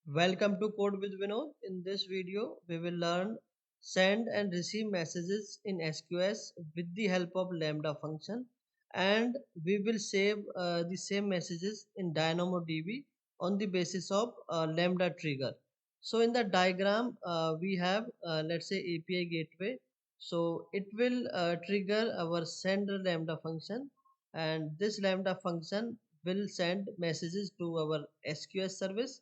Welcome to Code with Vinod. In this video, we will learn send and receive messages in SQS with the help of Lambda function, and we will save the same messages in DynamoDB on the basis of Lambda trigger. So in the diagram, we have let's say API gateway. So it will trigger our send Lambda function, and this Lambda function will send messages to our SQS service,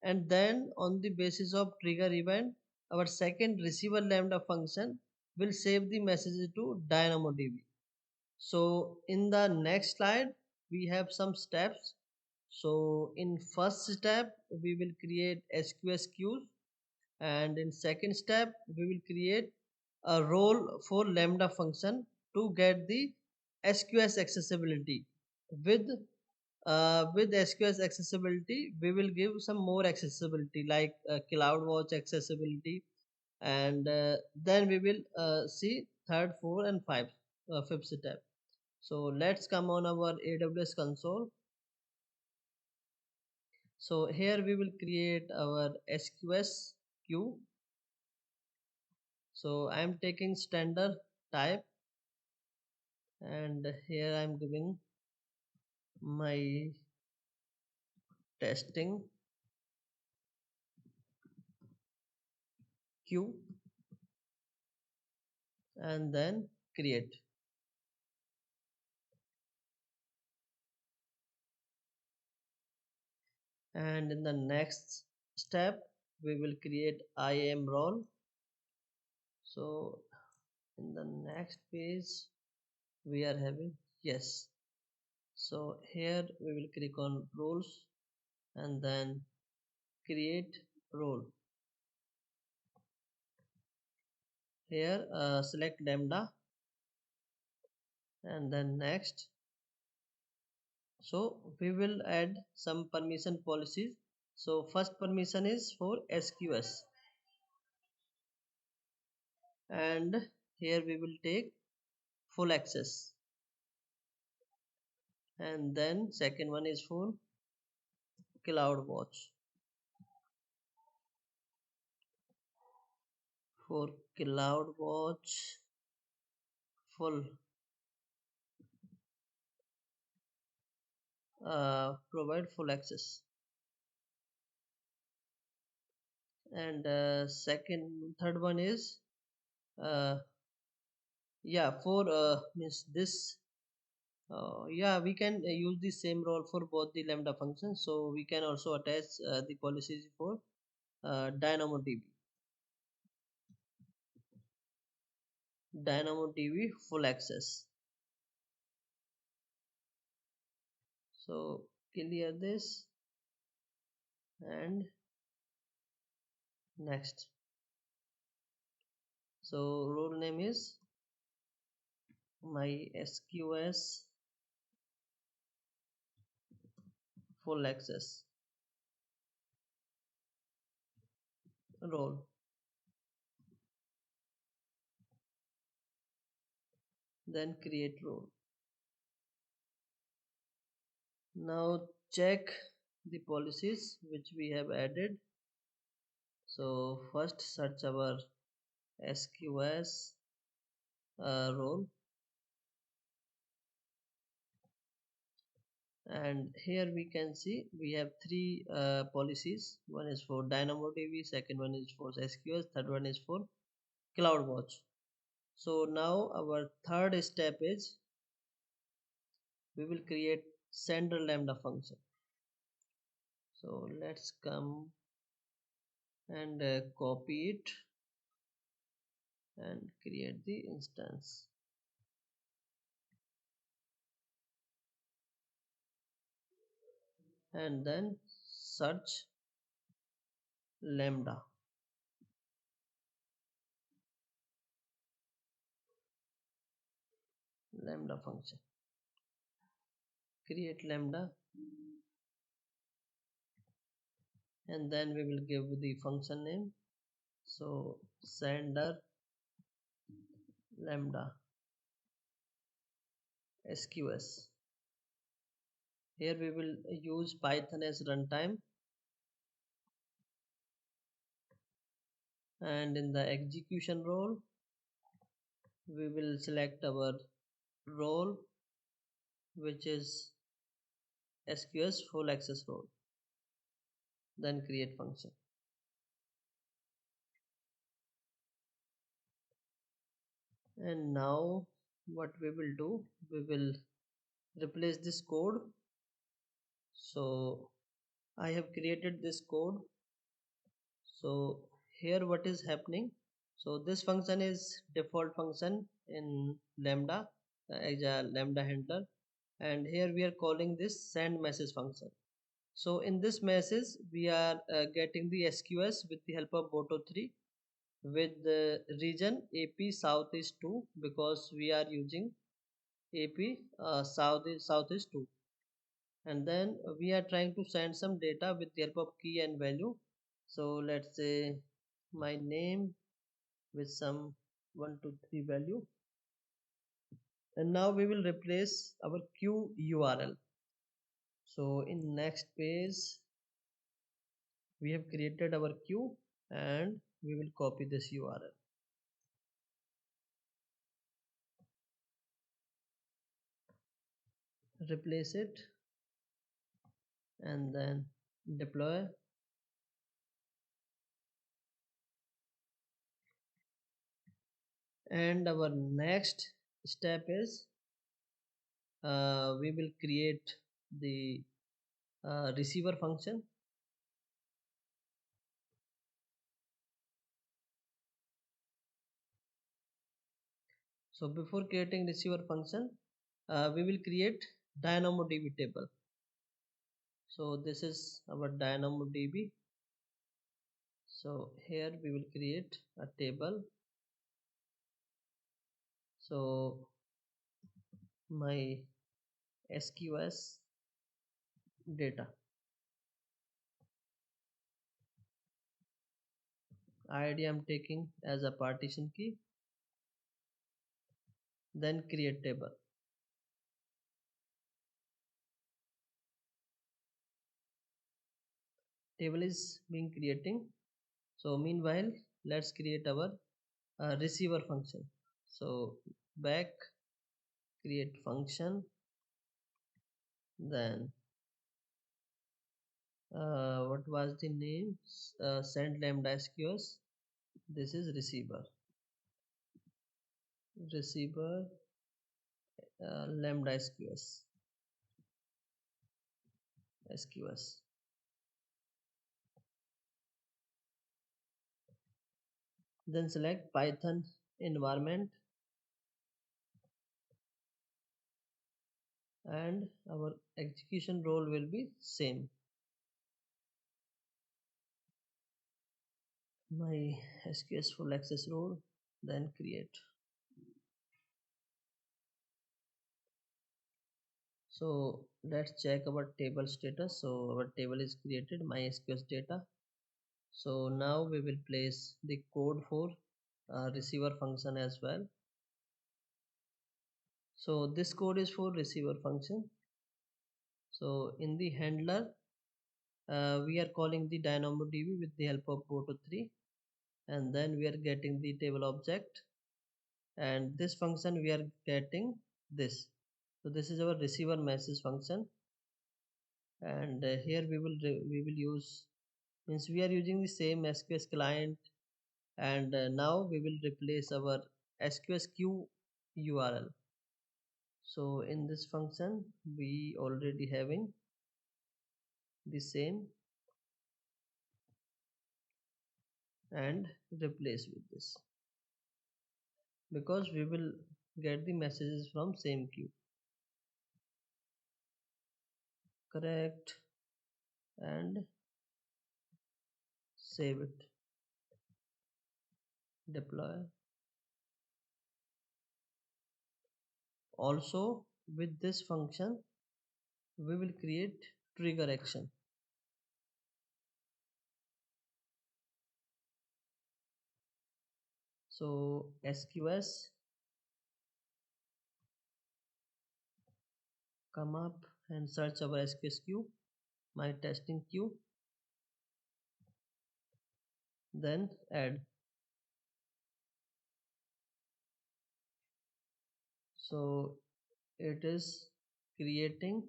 and then on the basis of trigger event our second receiver lambda function will save the message to DynamoDB. So in the next slide we have some steps. So in first step we will create SQS queues, and in second step we will create a role for lambda function to get the SQS accessibility. With SQS accessibility, we will give some more accessibility like CloudWatch accessibility, and then we will see third, fourth, and fifth step. So let's come on our AWS console. So here we will create our SQS queue. So I am taking standard type, and here I am giving my testing queue, and then create. And in the next step we will create IAM role. So in the next page we are having yes. So here we will click on roles and then create role. Here select lambda and then next. So we will add some permission policies. So first permission is for SQS, and here we will take full access, and then second one is for CloudWatch. For CloudWatch full, provide full access, and third one is uh, yeah, for means this yeah, we can use the same role for both the lambda functions, so we can also attach the policies for DynamoDB full access. So clear this and next. So role name is my SQS full access role. Then create role. Now check the policies which we have added. So first search our SQS role, and here we can see we have three policies. One is for DynamoDB, second one is for SQS, third one is for CloudWatch. So now our third step is we will create sender lambda function. So let's come and copy it and create the instance, and then search lambda function, create lambda, and then we will give the function name. So sender lambda SQS. Here we will use Python as runtime, and in the execution role we will select our role, which is SQS full access role, then create function. And now what we will do, we will replace this code. So I have created this code. So here what is happening, so this function is default function in Lambda as a Lambda handler, and here we are calling this send message function. So in this message we are getting the SQS with the help of Boto3 with the region AP Southeast 2, because we are using AP Southeast 2, and then we are trying to send some data with the help of key and value. So let's say my name with some 123 value, and now we will replace our QueueUrl. So in next page we have created our queue, and we will copy this URL, replace it, and then deploy. And our next step is we will create the receiver function. So before creating receiver function, we will create DynamoDB table. So this is our DynamoDB. So here we will create a table. So my SQS data ID I'm taking as a partition key, then create table. Table is being creating. So meanwhile let's create our receiver function. So back, create function, then what was the name, send lambda SQS. This is receiver lambda SQS. Then select Python environment, and our execution role will be same. My SQS full access role, then create. So let's check our table status. So our table is created, my SQS data. So now we will place the code for receiver function as well. So this code is for receiver function. So in the handler we are calling the DynamoDB with the help of Boto3, and then we are getting the table object, and this function we are getting this. So this is our receiver message function, and here we will use, means we are using the same SQS client, and now we will replace our SQS queue URL. So in this function we already having the same, and replace with this, because we will get the messages from same queue. Correct, and save it, deploy. Also with this function we will create trigger action. So SQS, come up and search our SQS queue, my testing queue, then add. So it is creating.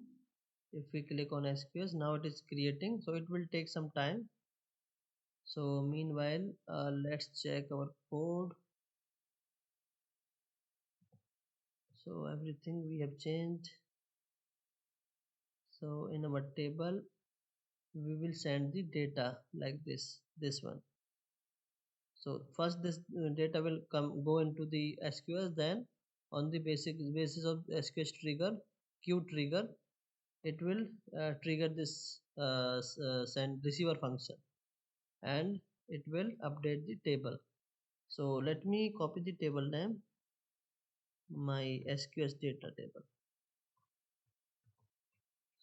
If we click on SQS, now it is creating, so it will take some time. So meanwhile, let's check our code. So everything we have changed. So in our table we will send the data like this one. So first this data will go into the SQS, then on the basis of SQS trigger, queue trigger, it will trigger this send receiver function, and it will update the table. So let me copy the table name, my SQS data table.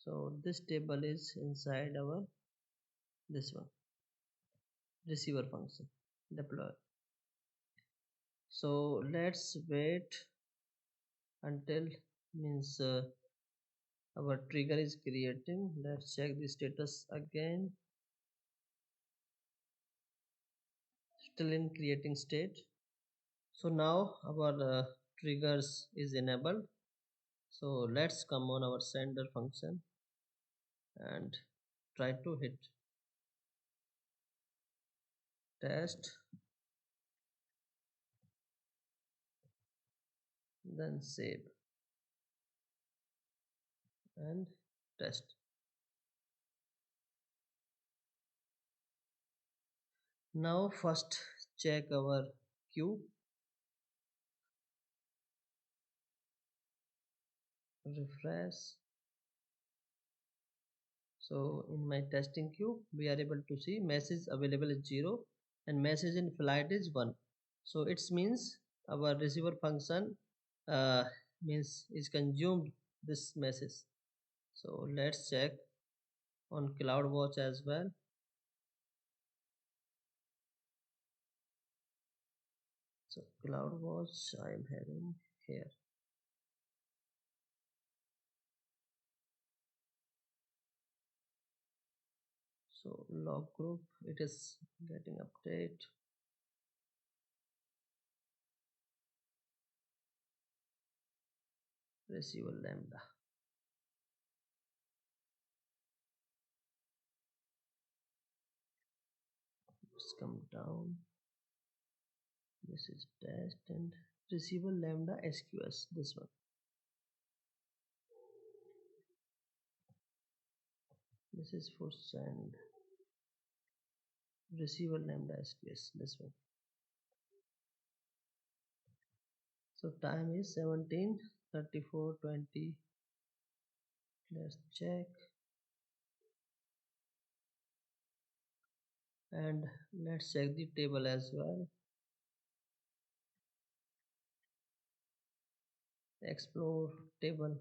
So this table is inside our this one, receiver function deploy. So let's wait until means our trigger is creating. Let's check the status again. Still in creating state. So now our triggers is enabled. So let's come on our sender function and try to hit test, then save and test. Now first check our queue, refresh. So in my testing queue we are able to see message available is 0 and message in flight is 1. So it means our receiver function uh, means is consumed this message. So let's check on CloudWatch as well. So CloudWatch I am having here. So log group, it is getting update. Receiver Lambda. Let's come down. This is test and receiver Lambda SQS. This one. This is for send. Receiver Lambda SQS. This one. So time is 17:34:20. Let's check. And let's check the table as well. Explore table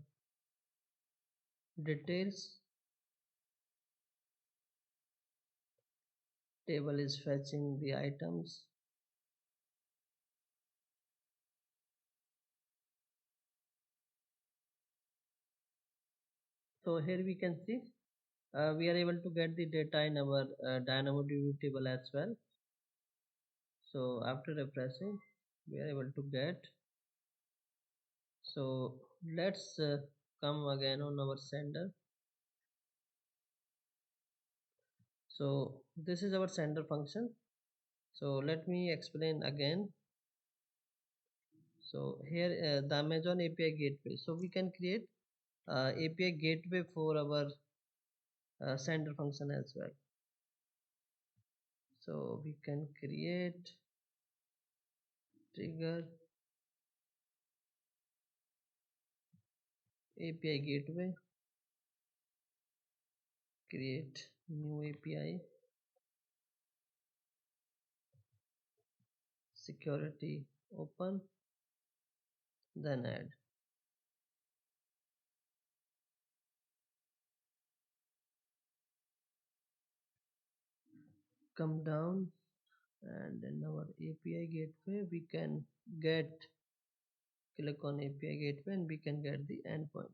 details. Table is fetching the items. So here we can see we are able to get the data in our DynamoDB table as well. So after refreshing we are able to get. So let's come again on our sender. So this is our sender function. So let me explain again. So here the Amazon API gateway. So we can create API gateway for our sender function as well. So we can create trigger API gateway, create new API, security open, then add. Come down and in our API gateway we can get, click on API gateway and we can get the endpoint.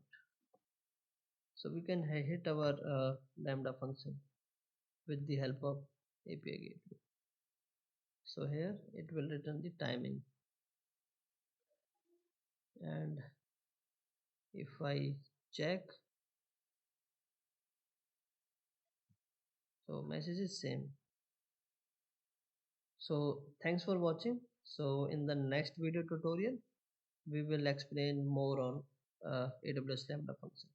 So we can hit our Lambda function with the help of API gateway. So here it will return the timing, and If I check, so message is same. So thanks for watching. So in the next video tutorial we will explain more on AWS Lambda function.